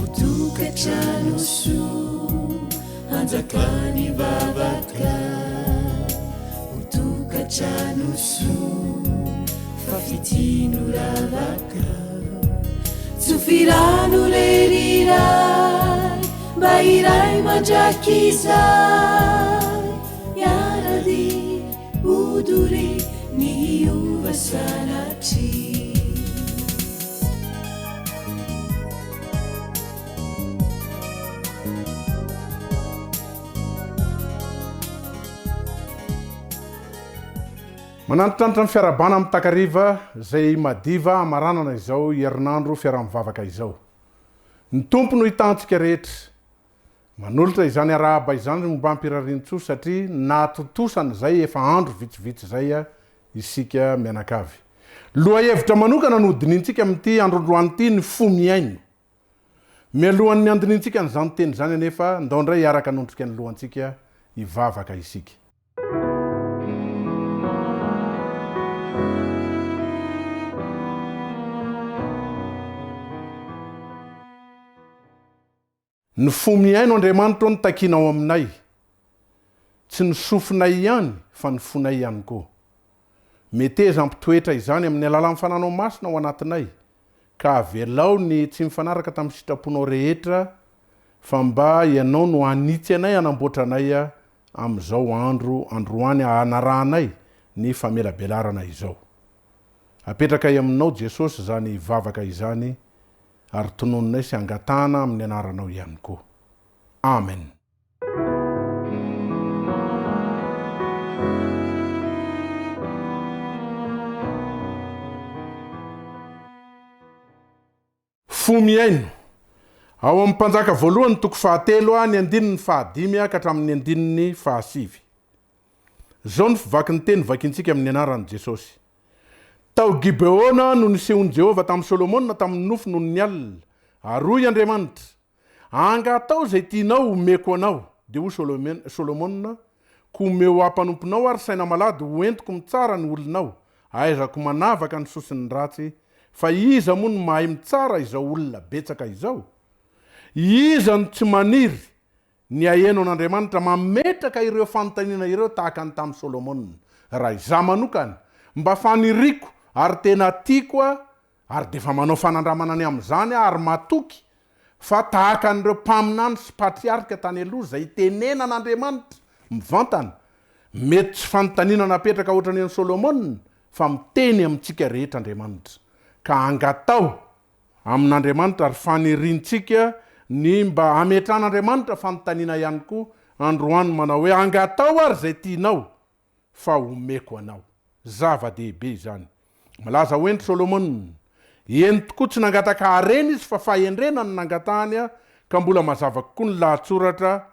Utukatrano su Fianakaviana Utukatrano su Fafitino ravaka Tsufirano lerirai Bairai manjakizai Yaradi uduri ni uvasanati Manantitrantitra ny fiarabana amin'ny takariva zay madiva amaranana izao Herinandro fiaraha-mivavaka izao. Ny tompo no hitantsika rehetra. Manolotra izany arahaba izany momba ampirariantso satria natotosana zay efa andro vitsivitsy zay isika mianakavy. Lohahevitra manokana no dininsika amin'ity androndroany ity ny fo miaino. Mialohan'ny andininsika n'izany teny zany anefa ndao indray hiaraka anondrika ny lohantsika hivavaka isika. Ny fo miaino Andriamanitra ny takinao aminay. Tsy ny sofinay ihany fa ny fonay ihany koa. Meteza ampitoetra izany amin'ny alalan'ny fananao masina ao anatinay. Ka avelao ny tsy mifanaraka tamin'ny sitraponao rehetra fa mba ianao no anitsy anay anamboatra anay amin'izao androany anarahanay ny famelabelarana izao. Apetraka aminao Jesosy zany vavaka izany ary tonononay sy angatana amin'ny anaranao ihany koa. Amen. Fo miaino. Ao amin'ny mpanjaka voalohany toko 7 ny andininy 5 ka hatramin'ny andininy 7. Zao ny fivaky ny teny vakintsika amin'ny anaran'i Jesosy. Tao Gibeona no nisehony Jehova tamin'ny Solomona tamin'ny nofo noho ny alina. Aroy Andriamanitra, angatao zay tianao omeko anao. Dia ho Solomona, komeo ampanomponao ary saina malady hoentiko mitsara ny olonao. Aizako manavaka ny sosiny ratsy, fa iza moa no mahay mitsara izao olona betsaka izao? Iza no tsy maniry ny aheno an'Andriamanitra mametraka ireo fanontaniana ireo tahaka ny tamin'ny Solomona. Raha iza manokana, mba faniriko ary tena tiako ary defa manao fanandramana ny amin'izany ary matoky fa tahaka an'ireo mpaminany sy patriarika tany aloha zay tenena an'Andriamanitra mivantana mety tsy fanontaniana napetraka ohatrany an'i Solomona fa miteny amintsika rehetra Andriamanitra ka angatao amin'Andriamanitra ary fanirintsika ny mba ametran'Andriamanitra fanontaniana ihany koa androany manao hoe angatao ary zay tianao fa omeko anao. Zava-dehibe izany. Malaza hoentry Solomona, eny tokoa tsy nangataka harena izy fa fahendrena ny nangatahany ka mbola mazava kokoa ny lahatsoratra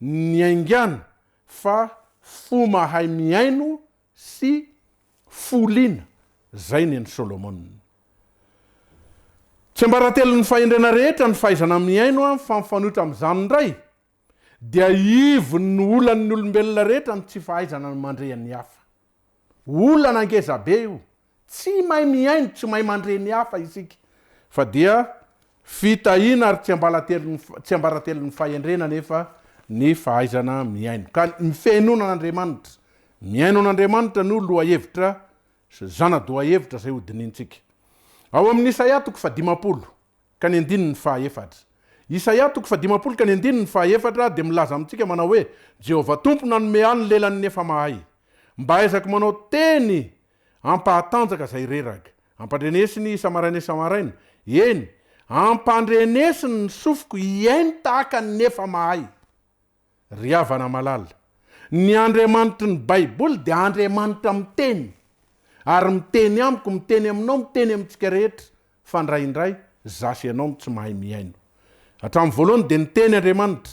ny aingana fa fo mahay miaino sy foliana. Zay ny Solomona. Tsy ambaratelo ny fahendrena rehetra ny fahaizana miaino fa mifanohitra amin'izany indray dia ivony ny olan'ny olombelona rehetra ny tsy fahaizana ny mandre ny hafa. Olana angeza be io, tsy mahay miaino, tsy mahay mandre ny hafa isika, fa dia fitahiana ary tsy ambaratelo ny fahendrena nefa ny fahaizana miaino. Ka ny fiainonan'Andriamanitra, miaino an'Andriamanitra no lohahevitra sy zana-dohahevitra zay hodinintsika. Ao amin'ny Isaia 50 ka ny andininy 4. Isaia 50 ka ny andininy 4 dia milaza amintsika manao hoe Jehova Tompo nanome any lelany nefa mahay. Mba aizako manao teny ampahatanjaka zay reraka. Ampandrenesiny isa-maraina. Eny, ampandrenesiny ny sofiko iaino tahaka ny nefa mahay. Ry havana malala. Ny Andriamanitra ny Baiboly dia Andriamanitra miteny. Ary miteny amiko, miteny aminao, miteny amintsika rehetra. Fa indraindray, zasy ianao tsy mahay miaino. Hatramin'ny voalohany dia niteny Andriamanitra.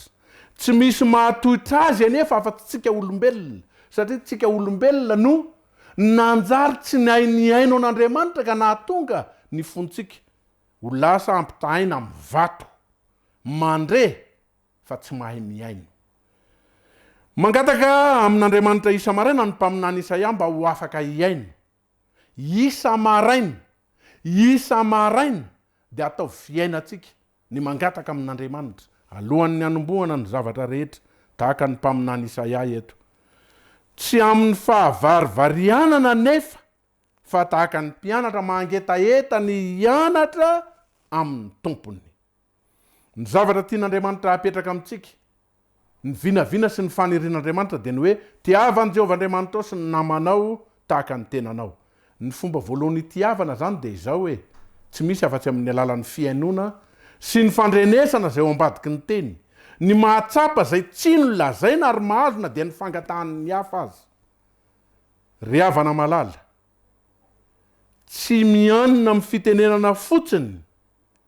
Tsy misy mahatohitra azy anefa afa-tsy tsika olombelona. Satria tsika olombelona no nanjary tsy nahay ny aino an'Andriamanitra ka nahatonga ny fontsika ho lasa ampitahaina amin'ny vato. Mandre fa tsy mahay miaino. Mangataka amin'Andriamanitra isa-maraina ny mpaminany Isaia mba ho afaka hiaino. Isa-maraina dia atao fiainatsika ny mangataka amin'Andriamanitra alohan'ny anombohana ny zavatra rehetra tahaka ny mpaminany Isaia eto tsy amin'ny fahavarivarianana nefa fa tahaka ny mpianatra mangetaeta ny hianatra amin'ny tompony. Ny zavatra tian'Andriamanitra apetraka amintsika ny vinavina sy ny fanirian'Andriamanitra dia ny hoe tiavan'i Jehovah Andriamanitra sy ny namanao tahaka ny tenanao. Ny fomba voalohany tiavana zany dia izao hoe tsy misy afa-tsy amin'ny alalan'ny fiainona sy ny fandrenesana izay ao ambadiky ny teny, ny mahatsapa izay tsy no lazaina ary mahazona dia ny fangatahan'ny hafa azy. Ry havana malala, tsy mianina amin'ny fitenenana fotsiny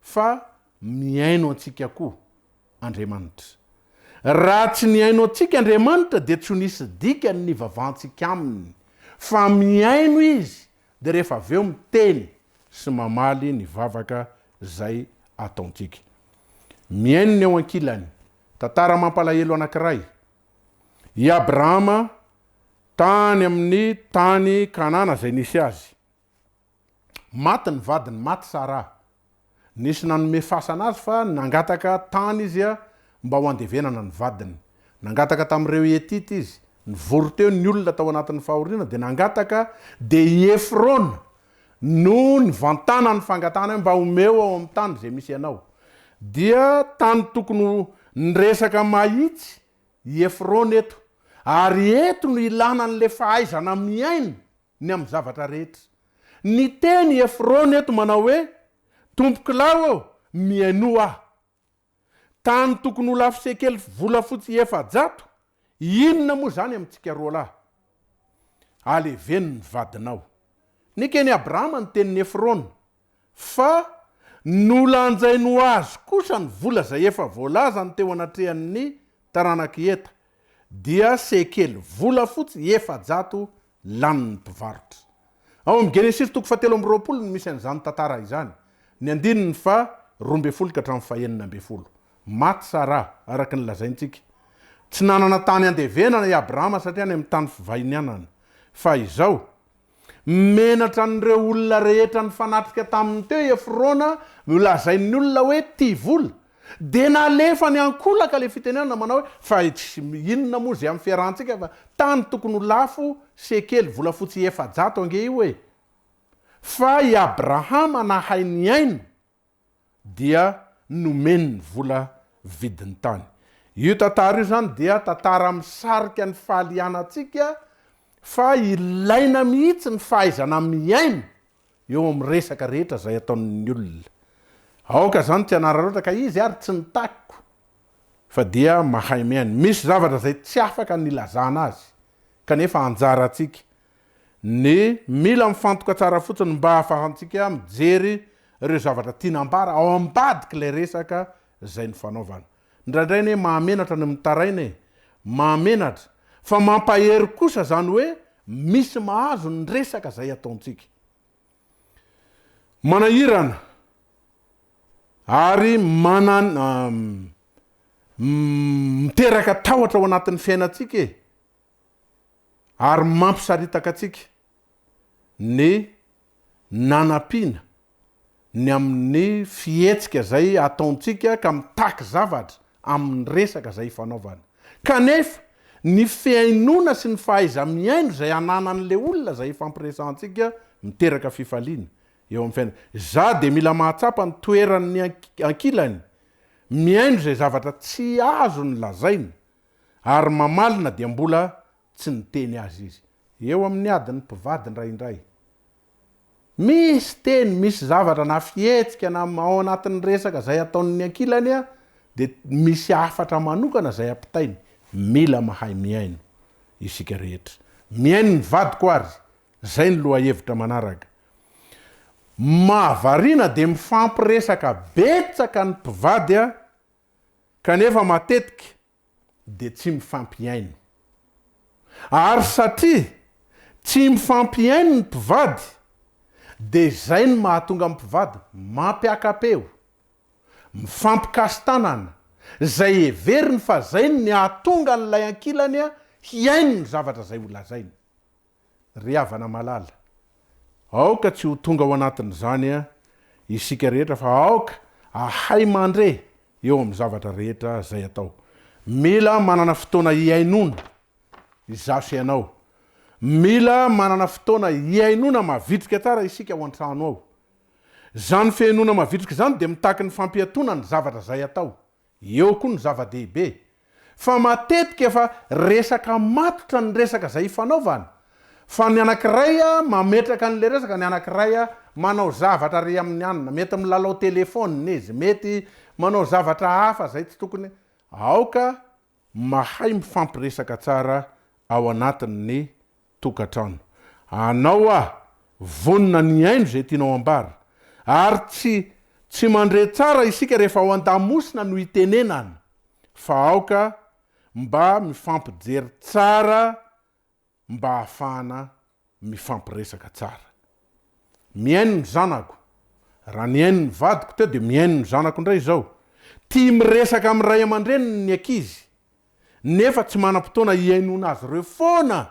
fa miaino antsika koa Andriamanitra. Raha tsy niaino antsika Andriamanitra dia tsy nisy dikany ny vavantsika aminy, fa miaino izy dia rehefa avy eo miteny sy mamaly ny vavaka zay ataontsika. Miaino ny ao ankilany. Tantara mampalahelo anankiray. I Abrahama tany amin'ny tany Kanana zay nisy azy. Maty ny vadiny, maty Sara. Nisy nanome fasana azy fa nangataka tany izy mba ho andevenana ny vadiny. Nangataka tamin'ireo Etity izy. Nivory teo ny olona tao anatin'ny fahoriana dia nangataka dia i Efrona no ny vantana ny fangatana mba homeo ao amin'ny tany zay misy anao. Dia tany tokony nyresaka mahitsy i Efrona eto. Ary eto no ilana n'le fahaizana miaino ny amin'ny zavatra rehetra. Ny teny Efrona eto manao hoe tompokilao aho, miaino aho. Tany tokony ho lafo sekely volafotsy 400, inona moa zany amintsika roalahy? Aleveny ny vadinao. Nikeny Abrahama ny tenin'ny Efrona, fa nolanjainy azy kosa ny vola zay efa voalaza ny teo anatrehan'ny taranaki eta, dia sekely volafotsy 400 laniny mpivarotra. Ao amin'ny Genesis 7:20 ny misy an'izany tantara izany. Ny 12 ka hatramin'ny 19. Maty Sara araka ny lazaintsika. Tsy nanana tany andevenana i Abrahama satria any amin'ny tany fivahinianana. Fa izao menatra n'ireo olona rehetra ny fanatrika tamin'ny teo Efrona lazain'ny olona hoe tia vola. Dia nalefa ny ankolaka le fitenenana manao hoe fa inona moa zay amin'ny fiarahantsika fa tany tokony ho lafo sekely volafotsy 400 ange io hoe. Fa i Abrahama nahay ny aino dia nomeny ny vola vidiny tany. Io tantara io zany dia tantara misarika ny fahalianatsika fa ilaina mihitsy ny fahaizana miaino eo amin'ny resaka rehetra zay ataon'ny olona. Aoka zany tsy anararoatra ka izy ary tsy nitakiko fa dia mahay miaino. Misy zavatra zay tsy afaka nilazana azy kanefa anjara atsika ny mila mifantoka tsara fotsiny mba hahafahantsika mijery ireo zavatra tianambara ao ambadiky le resaka zay ny fanaovana. Indraindray ny mahamenatra ny mitaraina, mahamenatra fa mampahery kosa zany hoe misy mahazo ny resaka zay ataontsika. Manahirana ary miteraka tahotra ao anatin'ny fiainatsika ary mampisaritaka atsika ny nanampiana ny amin'ny fietsika zay ataontsika ka mitaky zavatra amin'ny resaka zay fanaovana. Kanefa ny fiainona sy ny fahaiza miaino zay ananan'le olona zay fampiresantsika miteraka fifaliana eo amin'ny fiainana. Za de mila mahatsapa ny toeran'ny ankilany miaino zay zavatra tsy azo ny lazaina ary mamalina dia mbola tsy niteny azy izy. Eo amin'ny adiny mpivady indraindray. Misy teny, misy zavatra na fietsika na ao anatin'ny resaka zay ataon'ny ankilany dia misy afatra manokana zay ampitainy. Mila mahay miaino isika rehetra. Miaino ny vadiko ary, zay ny loha hevitra manaraka. Mahavariana dia mifampiresaka betsaka ny mpivady kanefa matetika dia tsy mifampiaino. Ary satria tsy mifampiaino ny mpivady dia zay ny mahatonga mpivady mampiakapeo, mifampikasitanana, zay heveriny fa zay ny ahatonga n'ilay ankilany hiaino ny zavatra zay ho lazainy. Ry havana malala, aoka tsy ho tonga ao anatin'izany isika rehetra fa aoka ahay mandre eo amin'ny zavatra rehetra zay atao. Mila manana fotoana iainona izasy ianao. Mila manana fotoana iainona mavitrika tsara isika ao an-trano ao. Zany fiainona mavitrika zany de mitaky ny fampiatona ny zavatra zay atao. Eo koa ny zava-dehibe. Fa matetika efa resaka matotra ny resaka zay fanaovana. Fa ny anankiray mametraka an'le resaka, ny anankiray manao zavatra ry amin'ny anina, mety milalao telefônina izy, mety manao zavatra hafa zay tsy tokony. Aoka mahay mifampiresaka tsara ao anatin'ny tokantrano. Anao vonina ny aino zay tianao ambara. Ary tsy mandre tsara isika rehefa ao an-damosina no itenenana. Fa aoka mba mifampijery tsara mba ahafahana mifampiresaka tsara. Miaino ny zanako. Raha ny aino ny vadiko teo de miaino ny zanako indray zao. Tia miresaka amin'ny ray aman-dreniny ny ankizy. Nefa tsy manam-potoana iainona azy ireo foana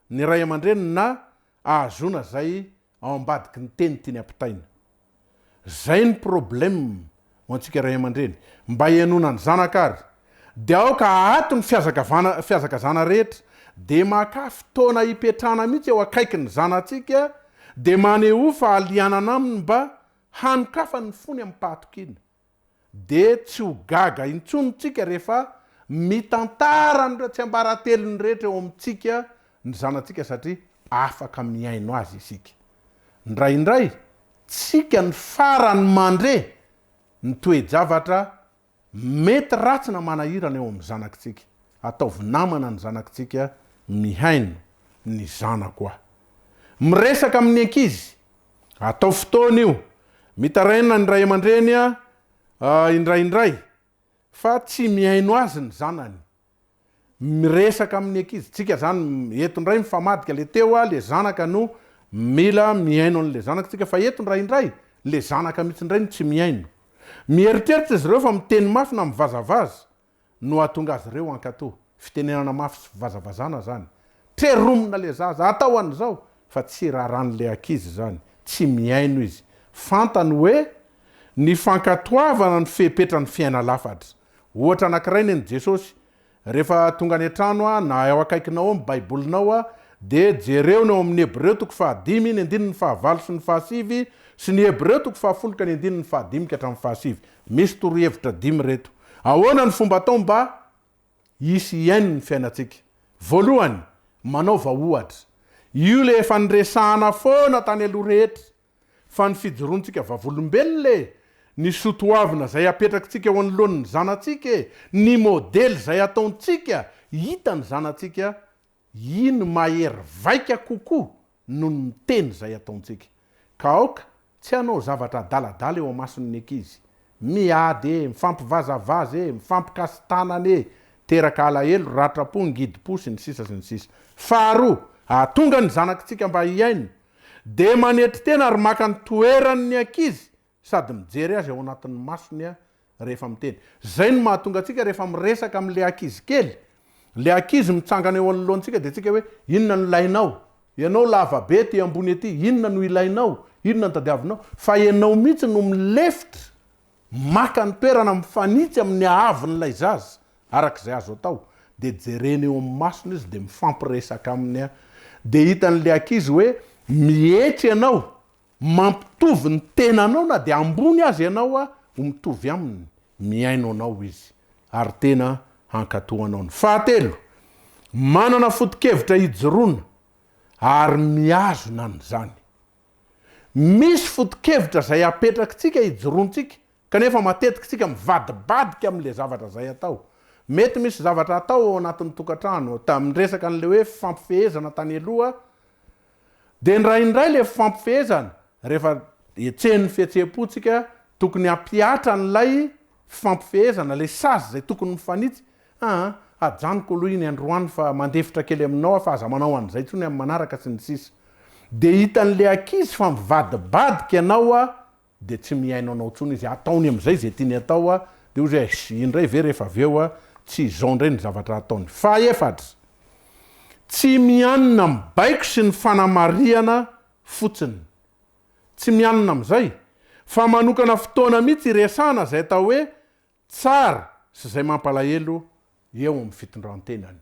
ny ray aman-dreniny na ahazona zay ao ambadiky ny teny tiany ampitaina. Zay ny problème ho antsika ray aman-dreny. Mba iainona ny zanaka ary. De aoka ato ny fiazakazana rehetra de maka fotoana hipetrahana mihitsy eo akaiky ny zanatsika de maneho fa alianana aminy mba hanokafa ny fony amin'ny pahatokina. De tsy ho gaga intsonitsika rehefa mitantara ny tsy ambaratelony rehetra eo amintsika ny zanatsika satria afaka miaino azy isika. Indraindray tsika ny farany mandre ny toe-javatra mety ratsy na manahirana eo amin'ny zanakitsika. Ataovy namana ny zanakitsika mihaino ny zanako aho. Miresaka amin'ny ankizy, atao fotoana io. Mitaraina ny ray aman-dreny indraindray fa tsy mihaino azy ny zanany. Miresaka amin'ny ankizy. Tsika zany eto indray mifamadika le teo le zanaka no mila mihaino an'le zanakitsika fa eto indraindray le zanaka mihitsy indray no tsy mihaino. Mieritreritra izy ireo fa miteny mafy na mivazavaza no atonga azy ireo ankatò. Fitenenana mafy sy vazavazana zany. Treromina le zaza atao an'izao fa tsy raharan'le ankizy zany. Tsy mihaino izy. Fantany hoe ny fankatoavana ny fepetra ny fiaina lafatra. Ohatra anankiray ny Jesosy rehefa tonga ny an-trano na eo akaikinao amin'ny baibolinao de jereo no amin'ny Hebreo 5, ny 5 sy ny 7 sy ny Hebreo 10 ka ny 5 ka hatramin'ny 7. Misy torohevitra 5 reto. Ahoana ny fomba atao mba hisy iaino ny fiainatsika? Voalohany, manao vahoatra. Io le efa niresahana foana tany aloha rehetra. Fa ny fijoroantsika vavolombelona ny sotoavina zay apetrakitsika eo anoloan'ny zanatsika, ny modely zay ataontsika, hita ny zanatsika, ino mahery vaika kokoa no ny teny zay ataontsika. Ka aoka tsy hanao zavatra adaladala eo amason'ny ankizy. Miady mifampivazavaza mifampikastanana teraka alahelo, ratrapo, ngidipo sy ny sisa sy ny sisa. Faharoa, atonga ny zanakitsika mba hiaino de manetry tena ary maka ny toeran'ny ankizy sady mijery azy ao anatin'ny masony rehefa miteny. Zay no mahatonga atsika rehefa miresaka amin'le ankizy kely. Le ankizy mitsangana eo anoloantsika de tsika hoe inona no ilainao? Ianao lava be ty ambony aty, inona no ilainao? Inona no tadiavinao? Fa ianao mihitsy no milefitra maka ny toerana mifanitsy amin'ny ahavin'ilay zaza arak'izay azo atao. De jereny eo amin'ny masony izy de mifampiresaka aminy de hitan'le ankizy hoe mietry ianao mampitovy ny tenanao na de ambony azy ianao ho mitovy aminy. Miaino anao izy ary tena hankatoanao. Ny fahatelo, manana foto-kevitra hijoroana ary miazona n'izany. Misy foto-kevitra zay apetrakitsika hijoroantsika kanefa matetikitsika mivadibadika amin'le zavatra zay atao. Mety misy zavatra atao ao anatin'ny tokantrano tamindresaka an'le hoe fifampifehezana tany aloha de ndraindray le fifampifehezana rehefa etsehan'ny fihetsehampotsika tokony ampiatra n'lay fifampifehezana le sazy zay tokony mifanitsy. Ajanoko aloha iny androany fa mandefitra kely aminao fa aza manao an'izay tsony amin'ny manaraka sy ny sisa. De hitan'le ankizy fa mivadibadika ianao de tsy miaino anao tsony izy. Ataony am'izay zay tiany atao de ho zay indray ve rehefa aveo tsy zao ndray ny zavatra ataony. Fahaefatra, tsy mianina mibaiko sy ny fanamariana fotsiny. Tsy mianina am'izay fa manokana fotoana mihitsy resana zay atao hoe tsara sy zay mampalahelo eo amin'ny fitondrantenany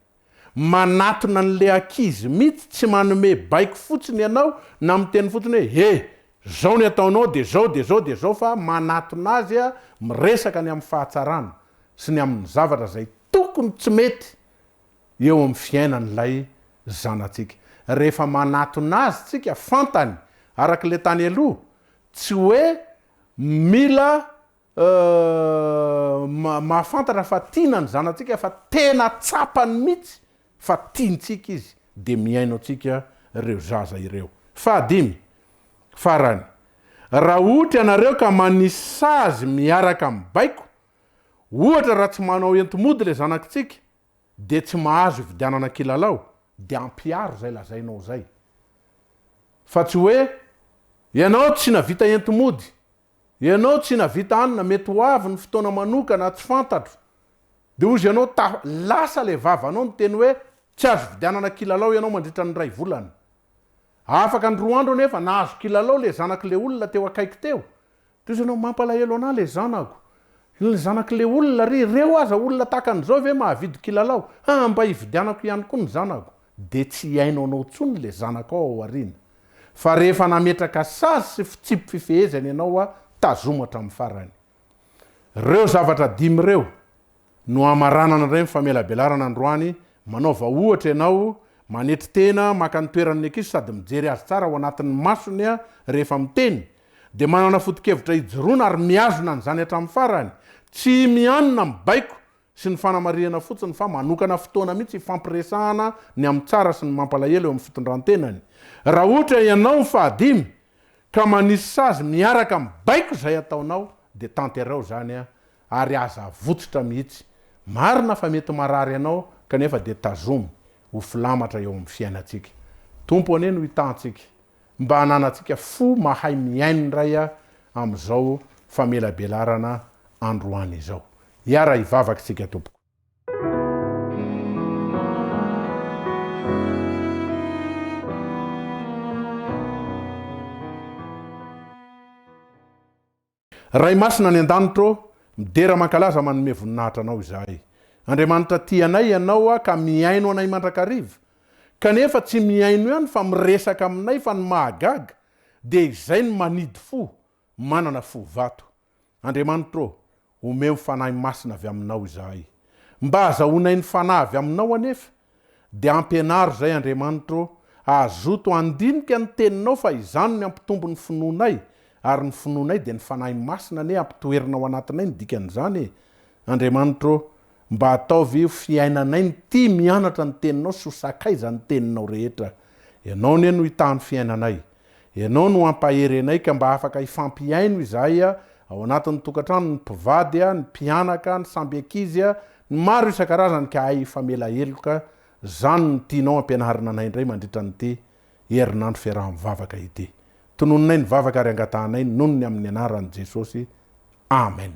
manatona an'le ankizy mihitsy tsy manome baiko fotsiny ianao na miteny fotsiny hoe zao ny ataonao de zao de zao de zao fa manatona azy a miresaka ny amin'ny fahatsarana sy ny amin'ny zavatra zay tokony tsy mety eo amin'ny fiainan'ilay zanatsika rehefa manatona azy tsika fantany arak'le tany aloha tsy hoe mila mahafantatra fa tianany zanatsika fa tena tsapany mihitsy fa tiantsika izy de miaino atsika reo zaza ireo fahadimy farany raha ohatra ianareo ka manisy sazy miaraka amin'ny baiko ohatra raha tsy manao entomody le zanakitsika de tsy mahazo vidianana kilalao de ampiaro zay lazainao zay fa tsy hoe ianao tsy navita entomody ianao tsy navita anina mety ho avy ny fotoana manokana tsy fantatro de ozy ianao lasa le vavanao ny teny hoe tsy azo vidianana kilalao ianao mandritra ny ray volana afaka ny 2 andro nefa nahazo kilalao le zanak'le olona teo akaiky teo toy ianao mampalahelo ana le zanako le zanak'le olona reo aza olona takan'izao ve mahavidy kilalao mba hividianako ihany koa ny zanako de tsy iaino anao tsony le zanako ao aoriana fa rehefa nametraka sazy sy fitsipy fifehezany ianao a tazomatra amin'ny farany reo zavatra dimy reo no amaranana reny famelabelarana androany manaova ohatra ianao manetry tena maka ny toeran'ny ankizy sady mijery azy tsara ao anatin'ny masony a rehefa miteny de manana foto-kevitra ijoroana ary miazona n'zany hatramin'ny farany tsy mianina mibaiko sy ny fanamariana fotsiny fa manokana fotoana mihitsy fampiresahana ny amin'ny tsara sy ny mampalahelo eo amin'ny fitondrantenany raha ohatra ianao ny fahadimy ka manisy sazy miaraka mibaiko zay ataonao de tanterao zany a ary aza votsitra mihitsy marina fa mety marary ianao kanefa de tazomy ho filamatra eo amin'ny fiainatsika tompo ane no hitantsika mba hananatsika fo mahay miaino ndray a am'izao famelabelarana androany izao iara hivavaka tsika tompoko ray masina ny an-danitro midera mankalaza manome voninahitra anao izahay Andriamanitra tianay ianao a ka miaino anay mandrakariva kanefa tsy miaino ihany fa miresaka aminay fa ny mahagaga de izay ny manidy fo manana fo vato Andriamanitra omeo fanahy masina avy aminao izahay mba azahoanay ny fanahy avy aminao anefa de ampianaro zay Andriamanitra azoto andinika ny teninao fa izany ny ampitombo ny finoanay ary ny finoanay de ny fanahy masina ne ampitoerina ao anatinay ny dikan'izany Andriamanitra mba ataovy fiainanay ny ty mianatra ny teninao sy ho sakaiza ny teninao rehetra ianao ne no hitany fiainanay ianao no ampahery anay ka mba afaka ifampiaino izahay ao anatin'ny tokantrano ny mpivady ny mpianaka ny samby ankizy ny maro isan-karazany ka hay famela heloka zany ny tianao ampianarina anay indray mandritra nyty Herinandro fiaraha-mivavaka ity tononinay ny vavaka ary angatanay nonony amin'ny anaran'i Jesosy amen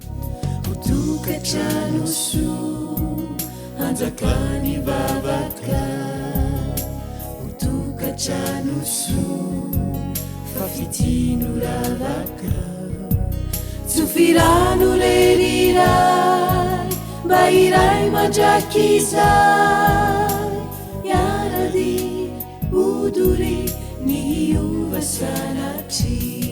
Utukatrano su anjakani vavaka Utukatrano su fafitino ravaka Tsufirano lerirai bairai majakizai Yaradi uduri ni uvasanachi